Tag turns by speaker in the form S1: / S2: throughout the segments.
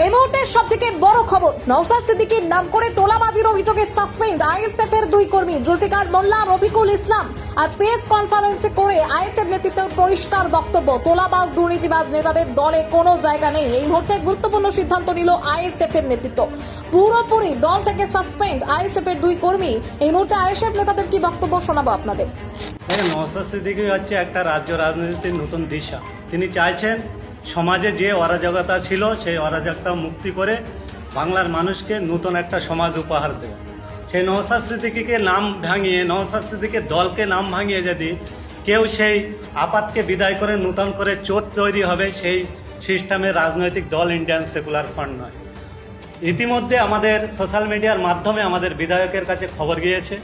S1: এই মুহূর্তের সব থেকে বড় খবর, নওশাদ সিদ্দিকীর নাম করে তোলাবাজির অভিযোগে সাসপেন্ড আইএসএফ এর দুই কর্মী জুলফিকার মোল্লা, রফিকুল ইসলাম। আজ প্রেস কনফারেন্সে করে আইএসএফ নেতৃত্বের পরিষ্কার বক্তব্য, তোলাবাজ দুর্নীতিবাজ নেতাদের দলে কোনো জায়গা নেই। এই মুহূর্তে গুরুত্বপূর্ণ সিদ্ধান্ত নিল আইএসএফ এর নেতৃত্ব, পুরোপুরি দল থেকে সাসপেন্ড আইএসএফ এর দুই কর্মী। এই মুহূর্তে আইএসএফ নেতাদের কি বক্তব্য শোনাবো আপনাদের।
S2: নওশাদ সিদ্দিকী হচ্ছে একটা রাজ্য রাজনীতির নতুন দিশা। তিনি চাইছেন সমাজে যে অরাজকতা ছিল সেই অরাজকতা মুক্তি করে বাংলার মানুষকে নতুন একটা সমাজ উপহার দেবে। সেই নওশাদ সিদ্দিকীকে নাম ভাঙিয়ে, নওশাদ সিদ্দিকীর দলকে নাম ভাঙিয়ে যদি কেউ সেই আপাতকে বিদায় করে নতুন করে চোট তৈরি হবে, সেই সিস্টেমের রাজনৈতিক দল ইন্ডিয়ান সেকুলার ফ্রন্ট নয়। ইতিমধ্যে আমাদের সোশ্যাল মিডিয়ার মাধ্যমে আমাদের বিধায়কের কাছে খবর গিয়েছে,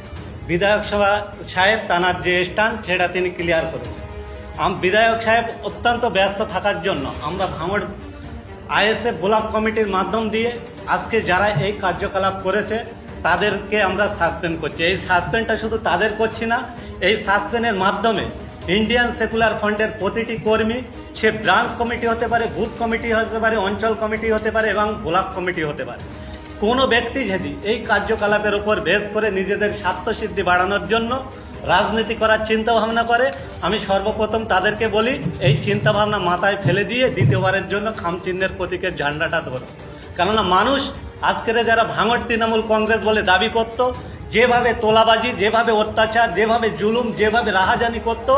S2: বিধায়ক সভা সাহেব তানার যে স্ট্যান্ড সেটা তিনি ক্লিয়ার করেছেন। বিধায়ক সাহেব অত্যন্ত ব্যস্ত থাকার জন্য আমরা ভাঙড় আইএসএফ ব্লক কমিটির মাধ্যম দিয়ে আজকে যারা এই কার্যকলাপ করেছে তাদেরকে আমরা সাসপেন্ড করছি। এই সাসপেন্ডটা শুধু তাদের করছি না, এই সাসপেন্ডের মাধ্যমে ইন্ডিয়ান সেকুলার ফ্রন্টের প্রতিটি কর্মী, সে ব্রাঞ্চ কমিটি হতে পারে, বুথ কমিটি হতে পারে, অঞ্চল কমিটি হতে পারে এবং ব্লক কমিটি হতে পারে, কোনো ব্যক্তি যদি এই কার্যকলাপের উপর বেস করে নিজেদের স্বার্থসিদ্ধি বাড়ানোর জন্য রাজনীতি করার চিন্তাভাবনা করে, আমি সর্বপ্রথম তাদেরকে বলি এই চিন্তাভাবনা মাথায় ফেলে দিয়ে দ্বিতীয়বারের জন্য খামচিহ্নের প্রতীকের ঝান্ডাটা ধরো। কেননা মানুষ আজকের যারা ভাঙড় তৃণমূল কংগ্রেস বলে দাবি করত, যেভাবে তোলাবাজি, যেভাবে অত্যাচার, যেভাবে জুলুম, যেভাবে রাহাজানি করত,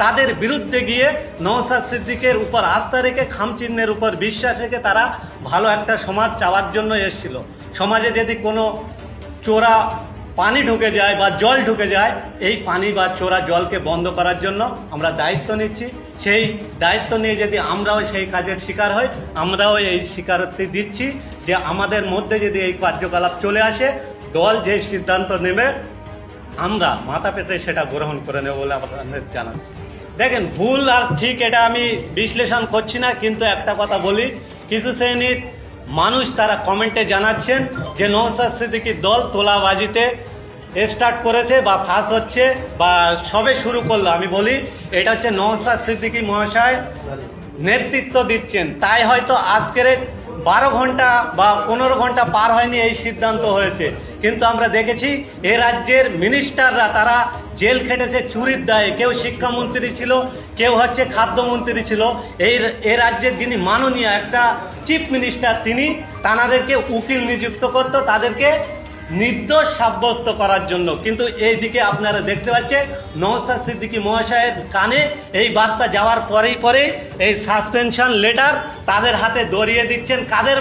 S2: তাদের বিরুদ্ধে গিয়ে নওশাদ সিদ্দিকের উপর আস্থা রেখে, খামচিহ্নের উপর বিশ্বাস রেখে তারা ভালো একটা সমাজ চাওয়ার জন্য এসেছিল। সমাজে যদি কোনো চোরা পানি ঢুকে যায় বা জল ঢুকে যায়, এই পানি বা চোরা জলকে বন্ধ করার জন্য আমরা দায়িত্ব নিচ্ছি। সেই দায়িত্ব নিয়ে যদি আমরাও সেই কাজের শিকার হই, আমরাও এই স্বীকারোক্তি দিচ্ছি যে আমাদের মধ্যে যদি এই কার্যকলাপ চলে আসে, দল যে সিদ্ধান্ত নেবে আমরা মাথা পেতে সেটা গ্রহণ করে নেব বলে আপনাদের জানাচ্ছি। দেখেন, ভুল আর ঠিক এটা আমি বিশ্লেষণ করছি না, কিন্তু একটা কথা বলি, কিছু শ্রেণীর মানুষ তারা কমেন্টে জানাচ্ছেন যে নওশাদ সিদ্দিকীর দল তোলাবাজিতে স্টার্ট করেছে বা ফাঁস হচ্ছে বা সবে শুরু করলো। আমি বলি এটা হচ্ছে নওশাদ সিদ্দিকী মহাশয় নেতৃত্ব দিচ্ছেন, তাই হয়তো আজকের 12 ঘন্টা বা 15 ঘন্টা পার হয়নি এই সিদ্ধান্ত হয়েছে। কিন্তু আমরা দেখেছি এ রাজ্যের মিনিস্টাররা তারা জেল খেটেছে চুরির দায়ে, কেউ শিক্ষামন্ত্রী ছিল, কেউ হচ্ছে খাদ্যমন্ত্রী ছিল। এই রাজ্যের যিনি মাননীয় একটা চিফ মিনিস্টার, তিনি তানাদেরকে উকিল নিযুক্ত করত তাদেরকে নির্দোষ সাব্যস্ত করার জন্য। কিন্তু এই দিকে আপনারা দেখতে পাচ্ছেন নওশাদ সিদ্দিকী মহাশয়ের কানে এই বার্তা যাওয়ার পরেই এই সাসপেনশন লেটার তাদের হাতে ধরিয়ে দিচ্ছেন। কাদের